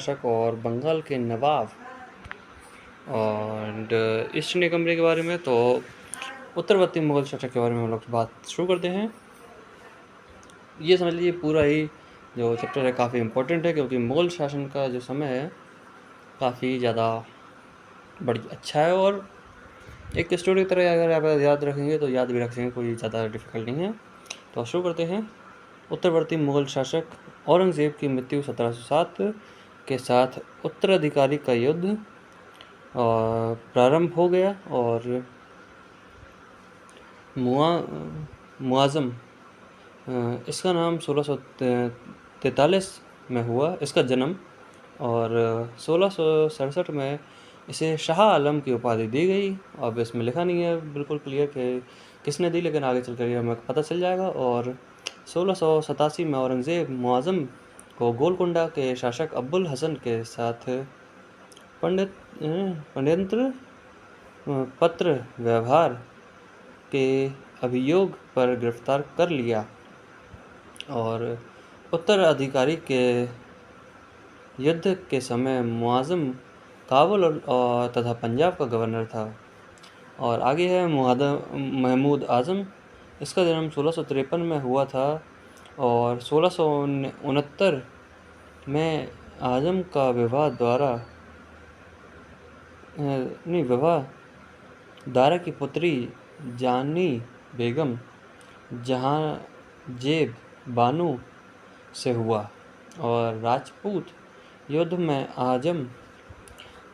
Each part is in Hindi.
शासक और बंगाल के नवाब और ईस्ट इंडिया कंपनी के बारे में। तो उत्तरवर्ती मुगल शासक के बारे में हम लोग बात शुरू करते हैं। ये समझ लीजिए पूरा ही जो चैप्टर है काफ़ी इम्पोर्टेंट है, क्योंकि मुगल शासन का जो समय है काफ़ी ज़्यादा बड़ी अच्छा है, और एक स्टोरी की तरह अगर आप याद रखेंगे तो याद भी रख सकेंगे, कोई ज़्यादा डिफिकल्ट नहीं है। तो शुरू करते हैं। उत्तरवर्ती मुगल शासक औरंगज़ेब की मृत्यु 1707 के साथ उत्तराधिकारी का युद्ध प्रारंभ हो गया, और मुआज़म इसका नाम 1643 में हुआ इसका जन्म, और 1667 में इसे शाह आलम की उपाधि दी गई। अब इसमें लिखा नहीं है बिल्कुल क्लियर कि किसने दी, लेकिन आगे चलकर ये हमें पता चल जाएगा। और 1687 में औरंगज़ेब मुआज़म को गोलकुंडा के शासक अब्बुल हसन के साथ षड्यंत्र पत्र व्यवहार के अभियोग पर गिरफ्तार कर लिया, और उत्तराधिकारी के युद्ध के समय मुआज़म काबुल तथा पंजाब का गवर्नर था। और आगे है महमूद आज़म। इसका जन्म 1653 में हुआ था, और 1669 में आज़म का विवाह दारा की पुत्री जानी बेगम जहांजेब बानो से हुआ। और राजपूत युद्ध में आज़म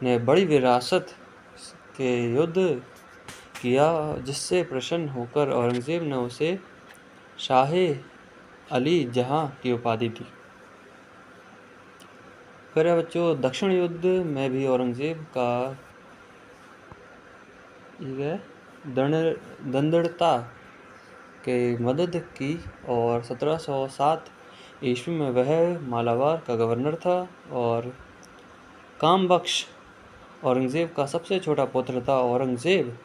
ने बड़ी विरासत के युद्ध किया, जिससे प्रसन्न होकर औरंगज़ेब ने उसे शाह अली जहां की उपाधि दी। फिर है बच्चों, दक्षिण युद्ध में भी औरंगज़ेब का दंडता के मदद की, और 1707 ईस्वी में वह मालाबार का गवर्नर था। और कामबख्श औरंगज़ेब का सबसे छोटा पुत्र था। औरंगज़ेब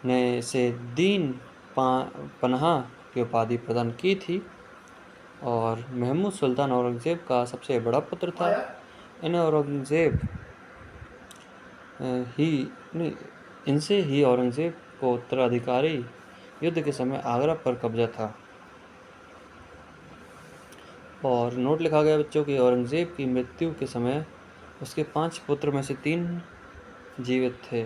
ने इसे दीन पनाह की उपाधि प्रदान की थी। और महमूद सुल्तान औरंगज़ेब का सबसे बड़ा पुत्र था। इनसे ही औरंगज़ेब को उत्तराधिकारी युद्ध के समय आगरा पर कब्जा था। और नोट लिखा गया बच्चों कि औरंगज़ेब की मृत्यु के समय उसके 5 पुत्र में से 3 जीवित थे।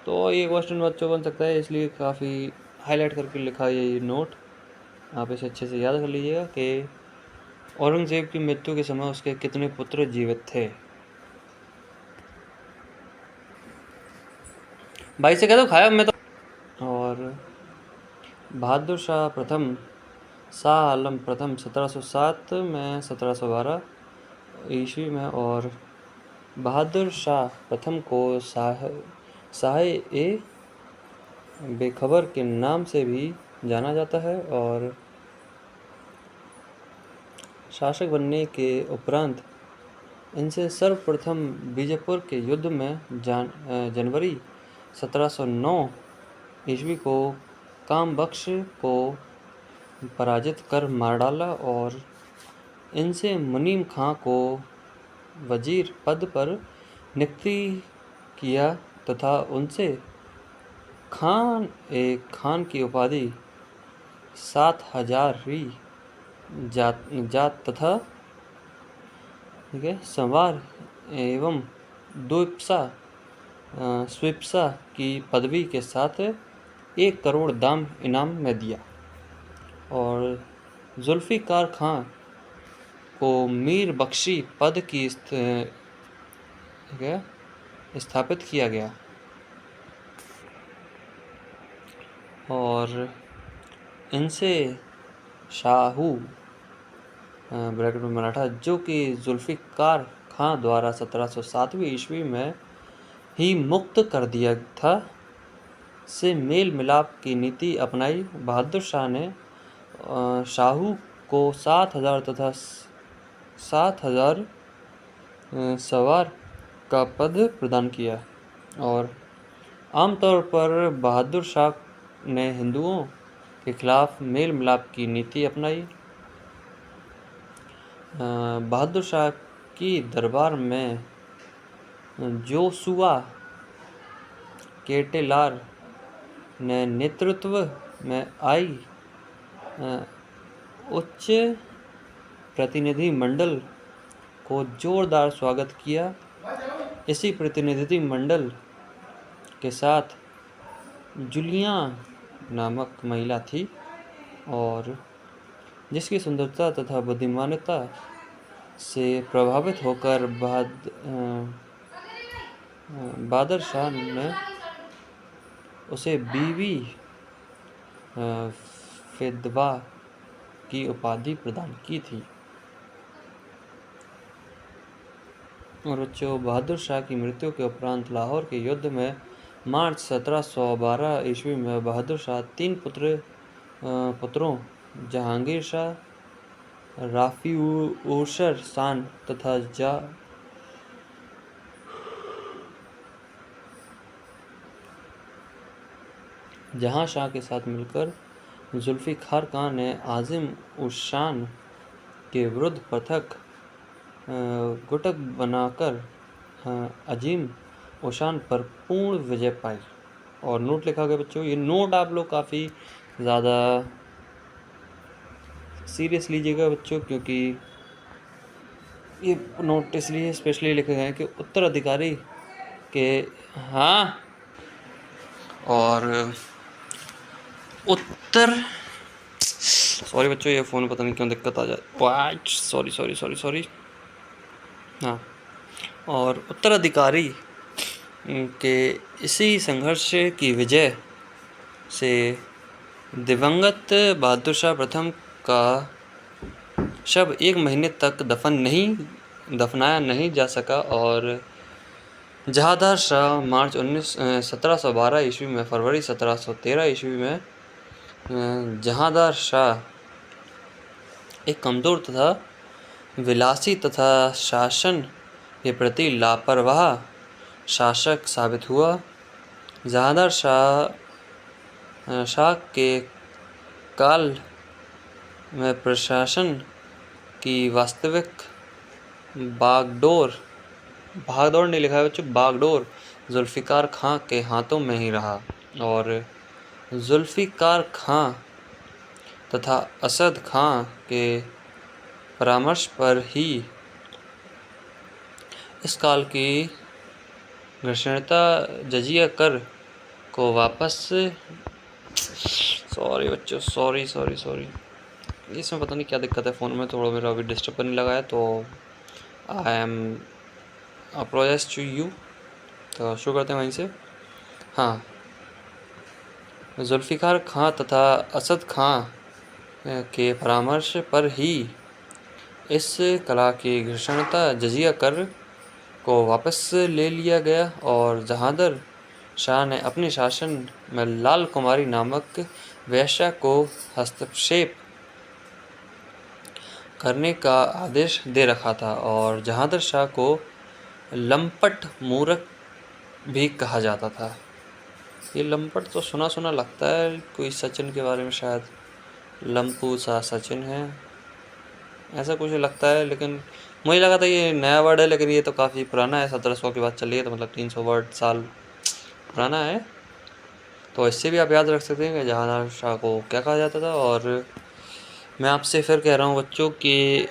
तो ये क्वेश्चन बच्चों बन सकता है, इसलिए काफ़ी हाईलाइट करके लिखा है ये नोट। आप इसे अच्छे से याद कर लीजिएगा कि औरंगज़ेब की मृत्यु के समय उसके कितने पुत्र जीवित थे। भाई से कह दो खाया मैं तो। और बहादुर शाह प्रथम शाह आलम प्रथम 1707 में 1712 ईस्वी में, और बहादुर शाह प्रथम को शाह ए बेखबर के नाम से भी जाना जाता है। और शासक बनने के उपरांत इनसे सर्वप्रथम बीजापुर के युद्ध में जनवरी 1709 ईस्वी को कामबख्श को पराजित कर मार डाला, और इनसे मुनीम खां को वजीर पद पर नियुक्त किया तथा उनसे खान की उपाधि 7000वीं जात तथा संवार एवं स्विप्सा की पदवी के साथ 1 करोड़ दाम इनाम में दिया। और जुल्फ़िकार खां को मीर बख्शी पद की स्थापित किया गया। और इनसे शाहू ब्रैकेट में मराठा, जो कि जुल्फ़िकार खां द्वारा 1707वीं ईस्वी में ही मुक्त कर दिया था, से मेल मिलाप की नीति अपनाई। बहादुर शाह ने शाहू को 7000 तथा 7000 सवार का पद प्रदान किया। और आमतौर पर बहादुर शाह ने हिंदुओं के खिलाफ मेल मिलाप की नीति अपनाई। बहादुर शाह की दरबार में जोशुआ केटेलार ने नेतृत्व में आई उच्च प्रतिनिधि मंडल को जोरदार स्वागत किया। इसी प्रतिनिधि मंडल के साथ जूलिया नामक महिला थी और जिसकी सुंदरता तथा बुद्धिमानता से प्रभावित होकर बहादुर शाह ने उसे बीवी फिदवा की उपाधि प्रदान की थी। और बच्चों, बहादुर शाह की मृत्यु के उपरांत लाहौर के युद्ध में मार्च 1712 ईस्वी में बहादुर शाह 3 पुत्रों जहांगीर शाह, राफिउशर शान तथा जहां शाह के साथ मिलकर जुल्फिकार खान ने आजिम उस शान के विरुद्ध पृथक गुटक बनाकर अजीम ओशान पर पूर्ण विजय पाई। और नोट लिखा गया बच्चों, ये नोट आप लोग काफ़ी ज़्यादा सीरियस लीजिएगा बच्चों, क्योंकि ये नोट इसलिए स्पेशली लिखे गए हैं कि उत्तराधिकारी के सॉरी बच्चों, ये फ़ोन पता नहीं क्यों दिक्कत आ जाए, सॉरी। हाँ, और उत्तराधिकारी के इसी संघर्ष की विजय से दिवंगत बहादुर शाह प्रथम का शव 1 महीने तक दफनाया नहीं जा सका और जहांदार शाह मार्च 1712 ईस्वी में फरवरी 1713 ईस्वी में जहांदार शाह एक कमज़ोर तथा विलासी तथा शासन के प्रति लापरवाह शासक साबित हुआ। जहांदार शाह के काल में प्रशासन की वास्तविक भागदौड़ नहीं लिखा है बच्चों, बागडोर जुल्फिकार खां के हाथों में ही रहा और जुल्फिकार खां तथा असद खां के परामर्श पर ही इस काल की घर्षणता जजिया कर को वापस सॉरी बच्चों, सॉरी इसमें पता नहीं क्या दिक्कत है, फ़ोन में थोड़ा मेरा अभी डिस्टर्ब करने लगा है, तो आई एम अप्रोजाइज टू यू। तो शुरू करते हैं वहीं से। हाँ, जुल्फिकार खां तथा असद खां के परामर्श पर ही इस कला की घर्षणता जजिया कर को वापस ले लिया गया और जहांदार शाह ने अपने शासन में लाल कुमारी नामक वेश्या को हस्तक्षेप करने का आदेश दे रखा था और जहांदार शाह को लंपट मूर्ख भी कहा जाता था। ये लंपट तो सुना लगता है, कोई सचिन के बारे में शायद लंपू सा सचिन है, ऐसा कुछ लगता है, लेकिन मुझे लगा था ये नया वर्ड है, लेकिन ये तो काफ़ी पुराना है, 1700 की बात चल रही है, तो मतलब 300 साल पुराना है। तो इससे भी आप याद रख सकते हैं कि जहांदार शाह को क्या कहा जाता था। और मैं आपसे फिर कह रहा हूँ बच्चों कि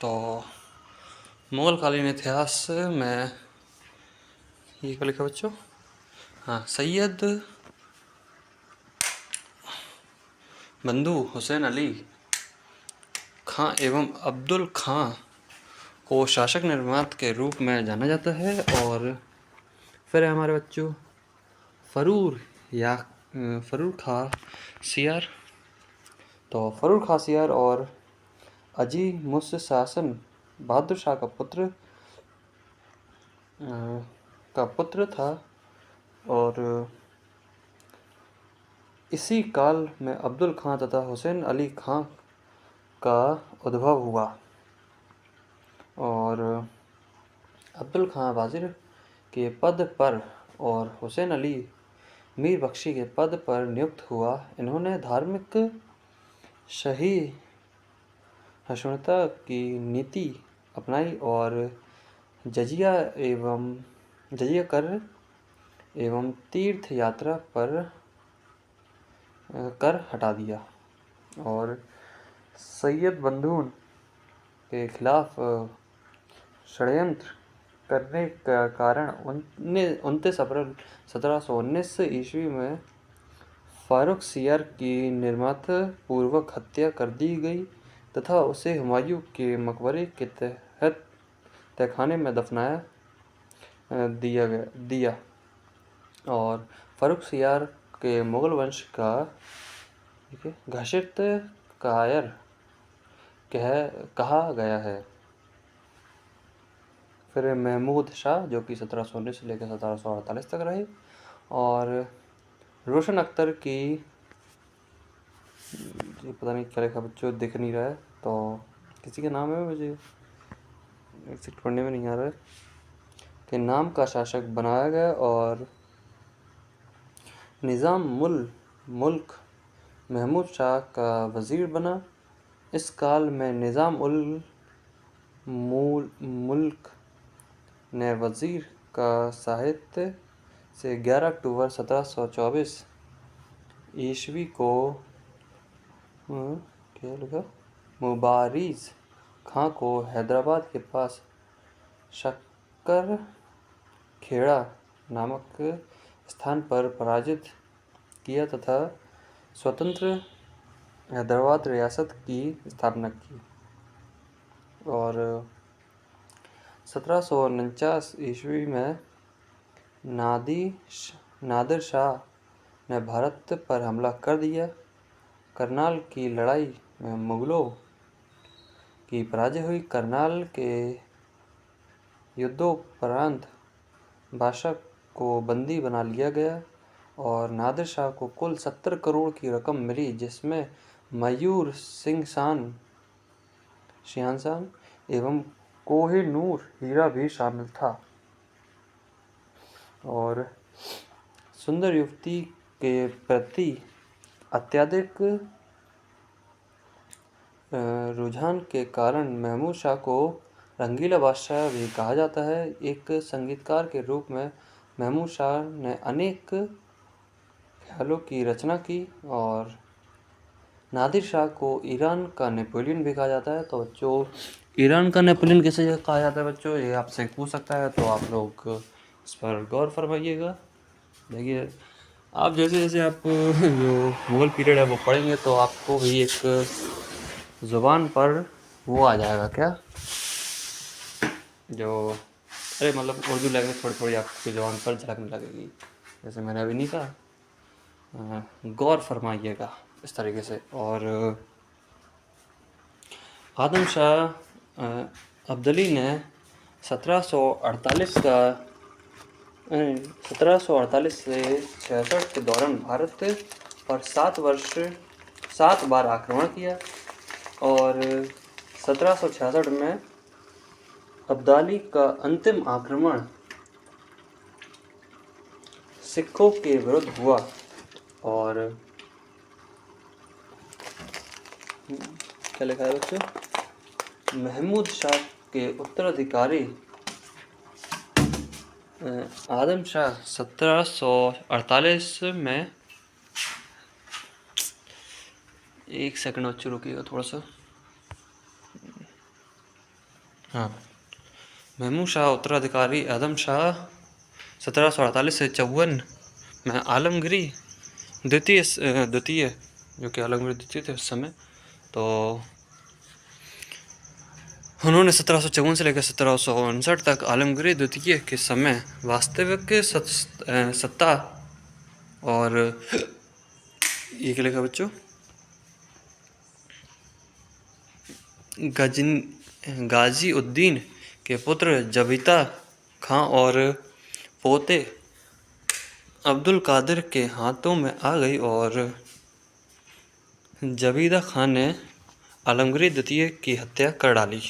तो मुगलकालीन इतिहास में ये क्या लिखा बच्चों, हाँ, सैयद बंधु हुसैन अली खां एवं अब्दुल खां को शासक निर्मात के रूप में जाना जाता है। और फिर है हमारे बच्चों फरूर खां सियार। तो फरूर खां सियार और अजी मुस्सासन बहादुर शाह का पुत्र था और इसी काल में अब्दुल खां तथा हुसैन अली खां का उद्भव हुआ और अब्दुल खां वज़ीर के पद पर और हुसैन अली मीर बख्शी के पद पर नियुक्त हुआ। इन्होंने धार्मिक सहिष्णुता की नीति अपनाई और जजिया कर एवं तीर्थ यात्रा पर कर हटा दिया और सैयद बंधुन के खिलाफ षड्यंत्र करने का कारण 29 अप्रैल 1719 ईस्वी में फारुखसियार की निर्ममता पूर्वक हत्या कर दी गई तथा उसे हुमायूं के मकबरे के तहखाने में दफनाया दिया और फारुखसियार के मुगल वंश का घासित कायर कहा गया है। फिर महमूद शाह जो कि 1719 से लेकर 1748 तक रहे और रोशन अख्तर की ये पता नहीं क्या लिखा बच्चों दिख नहीं रहा है तो किसी का नाम है मुझे एग्जैक्ट पढ़ने में नहीं आ रहा है के नाम का शासक बनाया गया और निज़ाम मुल्क महमूद शाह का वज़ीर बना। इस काल में निज़ाम उल मुल्क ने वज़ीर का साहित्य से 11 अक्टूबर 1724 ईस्वी को क्या लिखा मुबारिज़ खां को हैदराबाद के पास शक्कर खेड़ा नामक स्थान पर पराजित किया तथा स्वतंत्र हैदराबाद रियासत की स्थापना की और 1749 ईस्वी में नादिर शाह ने भारत पर हमला कर दिया। करनाल की लड़ाई में मुगलों की पराजय हुई। करनाल के युद्धोपरांत बादशाह को बंदी बना लिया गया और नादिर शाह को कुल 70 करोड़ की रकम मिली जिसमें मयूर सिंहासन एवं कोहिनूर हीरा भी शामिल था और सुंदर युवती के प्रति अत्यधिक रुझान के कारण महमूद शाह को रंगीला बादशाह भी कहा जाता है। एक संगीतकार के रूप में महमूद शाह ने अनेक ख्यालों की रचना की और नादिर शाह को ईरान का नेपोलियन भी कहा जाता है। तो बच्चों ईरान का नेपोलियन किसे कहा जाता है बच्चों ये आपसे पूछ सकता है तो आप लोग इस पर गौर फरमाइएगा। देखिए आप जैसे जैसे आप जो मुगल पीरियड है वो पढ़ेंगे तो आपको भी एक ज़ुबान पर वो आ जाएगा क्या जो अरे मतलब उर्दू लैंग्वेज थोड़ी थोड़ी आपकी ज़ुबान पर झलकने लगेगी जैसे मैंने अभी नहीं कहा। गौर फरमाइएगा इस तरीके से। और आदम शाह अब्दाली ने 1748 से 66 के दौरान भारत पर 7 बार आक्रमण किया और 1766 में अब्दाली का अंतिम आक्रमण सिखों के विरुद्ध हुआ और क्या लिखा है बच्चों महमूद शाह के उत्तराधिकारी आदम शाह 1748 में एक सेकंड बच्चों रुकिएगा थोड़ा सा। हाँ महमूद शाह उत्तराधिकारी आदम शाह 1748 से 54 में आलमगीर द्वितीय जो कि आलमगीर द्वितीय थे उस समय तो उन्होंने 1754 से लेकर 1759 तक आलमगीर द्वितीय के समय वास्तविक सत्ता और ये क्या लिखा बच्चों गाजी उद्दीन के पुत्र जबीता खां और पोते अब्दुल कादिर के हाथों में आ गई और जबीदा खान ने आलमगीर द्वितीय की हत्या कर डाली।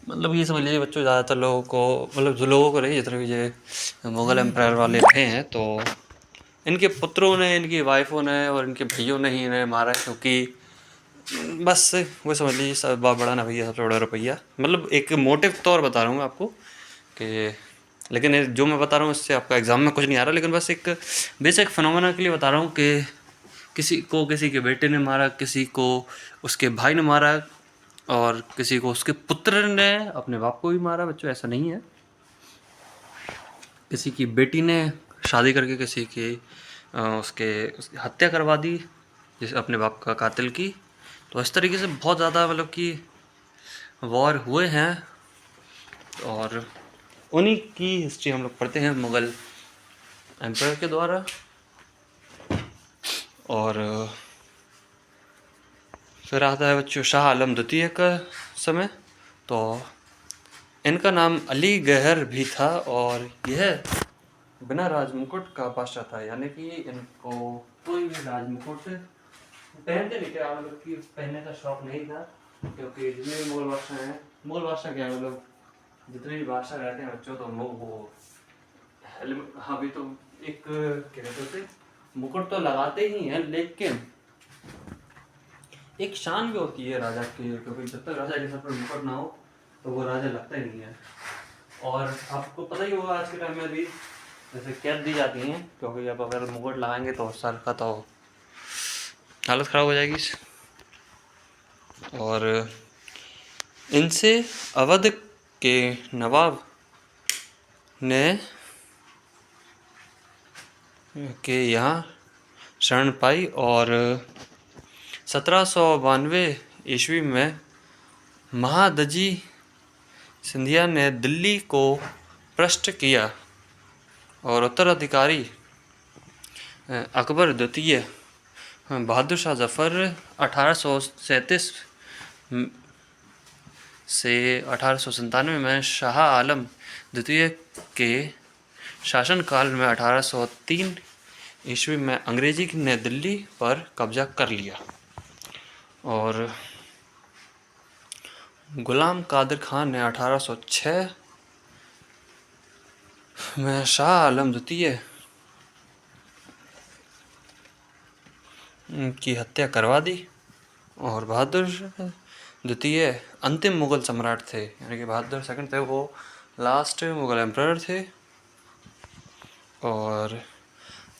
मतलब ये समझ लीजिए बच्चों ज़्यादातर लोगों को मतलब जो लोगों को रही जितने भी ये मुग़ल एम्पायर वाले रहे हैं तो इनके पुत्रों ने, इनकी वाइफों ने और इनके भाइयों ने ही इन्हें मारा, क्योंकि बस वो समझ लीजिए सब बड़ा ना भैया सबसे बड़ा रुपया, मतलब एक मोटिव तौर बता रहा हूँ मैं आपको कि, लेकिन जो मैं बता रहा हूँ इससे आपका एग्ज़ाम में कुछ नहीं आ रहा, लेकिन बस एक बेसिक फिनोमेना के लिए बता रहा हूँ कि किसी को किसी के बेटे ने मारा, किसी को उसके भाई ने मारा, और किसी को उसके पुत्र ने अपने बाप को भी मारा। बच्चों ऐसा नहीं है, किसी की बेटी ने शादी करके किसी की उसकी हत्या करवा दी, जैसे अपने बाप का कातिल की। तो इस तरीके से बहुत ज़्यादा मतलब कि वॉर हुए हैं, और उन्हीं की हिस्ट्री हम लोग पढ़ते हैं मुग़ल एम्पायर के द्वारा। और फिर आता है बच्चों शाह आलम द्वितीय का समय। तो इनका नाम अली गहर भी था, और यह बिना राजमुकुट का बादशाह था, यानी कि इनको कोई भी राजमुकुट पहनते नहीं थे, मतलब कि पहनने का शौक नहीं था, क्योंकि जितने भी मुगल बादशाह हैं, मुगल बादशाह क्या है, मतलब जितने भी बादशाह रहते हैं बच्चों, तो वो हाँ भी तो एक क्या कहते हैं, मुकुट तो लगाते ही हैं, लेकिन एक शान भी होती है राजा की, क्योंकि जब तक राजा के सर पर मुकुट ना हो तो वो राजा लगता ही नहीं है। और आपको पता ही होगा आज के टाइम में भी जैसे कैद दी जाती हैं, क्योंकि अब अगर मुकुट लगाएंगे तो सर का तो हालत ख़राब हो जाएगी। और इनसे अवध के नवाब ने के यहाँ शरण पाई, और 1792 ईस्वी में महादजी सिंधिया ने दिल्ली को पृष्ठ किया, और उत्तराधिकारी अकबर द्वितीय बहादुर शाह जफ़र 1837 से 1897 में शाह आलम द्वितीय के शासनकाल में 1803 ईस्वी में अंग्रेजी ने दिल्ली पर कब्जा कर लिया, और गुलाम कादिर खान ने 1806 में शाह आलम द्वितीय की हत्या करवा दी। और बहादुर द्वितीय अंतिम मुग़ल सम्राट थे, यानी कि बहादुर सेकंड थे, वो लास्ट मुग़ल एम्परर थे। और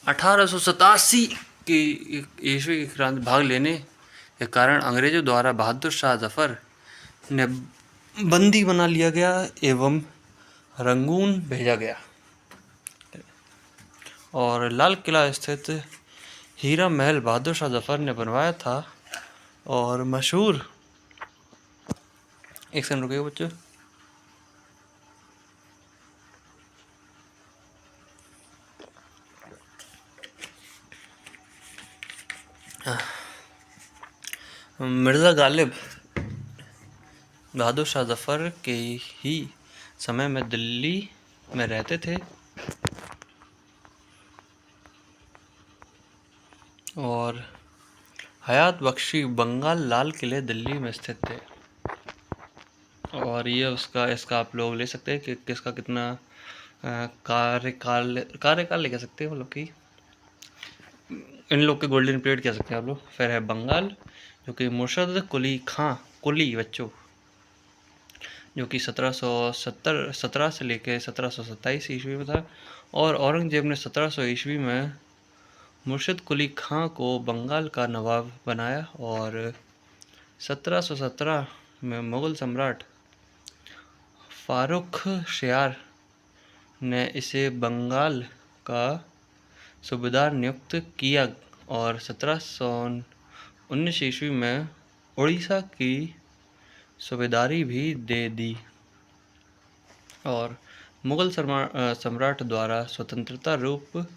1887 की ईस्वी की क्रांति भाग लेने के कारण अंग्रेज़ों द्वारा बहादुर शाह जफ़र ने बंदी बना लिया गया एवं रंगून भेजा गया, और लाल किला स्थित हीरा महल बहादुर शाह जफ़र ने बनवाया था। और मशहूर, एक सेकंड रुकिए बच्चों, मिर्ज़ा गालिब बहादुर शाह जफ़र के ही समय में दिल्ली में रहते थे, और हयात बख्शी बंगाल लाल किले दिल्ली में स्थित थे। और ये इसका आप लोग ले सकते हैं कि किसका कितना कार्यकाल ले कह सकते हैं, मतलब कि इन लोग के गोल्डन पीरियड कह सकते हैं आप लोग। फिर है बंगाल, जो कि मुर्शद कुली बच्चों, जो कि 1717 से लेकर 1727 ईस्वी में था। और औरंगजेब ने 1700 ईस्वी में मुर्शद कुली खां को बंगाल का नवाब बनाया, और 1717 में मुग़ल सम्राट फारुख शियार ने इसे बंगाल का सूबेदार नियुक्त किया, और 1719 ईस्वी में उड़ीसा की सूबेदारी भी दे दी। और मुग़ल सम्राट द्वारा स्वतंत्रता रूप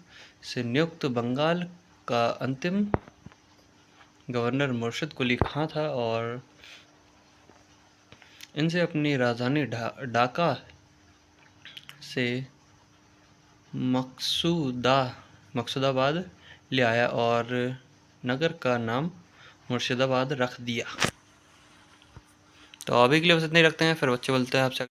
से नियुक्त बंगाल का अंतिम गवर्नर मुर्शद कुली खां था, और इनसे अपनी राजधानी ढाका से मकसूदाबाद ले आया, और नगर का नाम मुर्शिदाबाद रख दिया। तो अभी के लिए बस इतना ही रखते हैं, फिर बच्चे बोलते हैं आपसे।